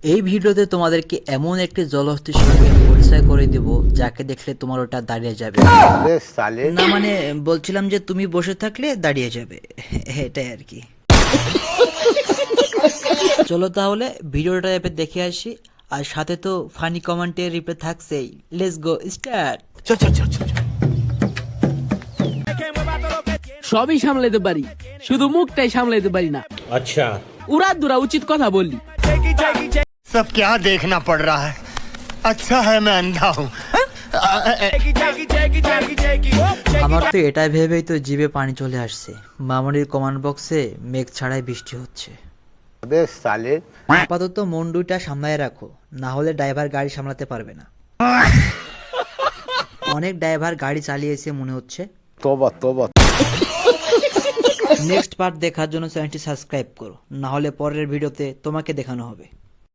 এই ভিডিওতে তোমাদেরকে এমন একটি জলহস্তির সঙ্গে পরিচয় করে দেব যাকে দেখলে তোমার ওটা দাঁড়িয়ে যাবে। না মানে বলছিলাম যে তুমি বসে থাকলে দাঁড়িয়ে যাবে, এটাই আর কি। চলো তাহলে ভিডিওটা এবার দেখে আসি, আর সাথে তো ফানি কমেন্টের রিপ্লাই থাকছেই। Let's go start. সবই সামলাতে পারি, শুধু মুখটাই সামলাতে পারি না। अच्छा উড়া দুরা উচিত কথা বললি। सब क्या देखना पड़ रहा है। अच्छा है मैं अंधा हूँ। আমার তো এটা ভেবেই তো জিভে পানি চলে আসছে। মামনির কমেন্ট বক্সে মেঘ ছাড়াই বৃষ্টি হচ্ছে। আপাতত মন দুইটা সামলায় রাখো, না হলে ড্রাইভার গাড়ি সামলাতে পারবে না। অনেক ড্রাইভার গাড়ি চালিয়েছে মনে হচ্ছে। নেক্সট পার্ট দেখার জন্য চ্যানেলটি সাবস্ক্রাইব করো, না হলে পরের ভিডিওতে তোমাকে দেখানো হবে।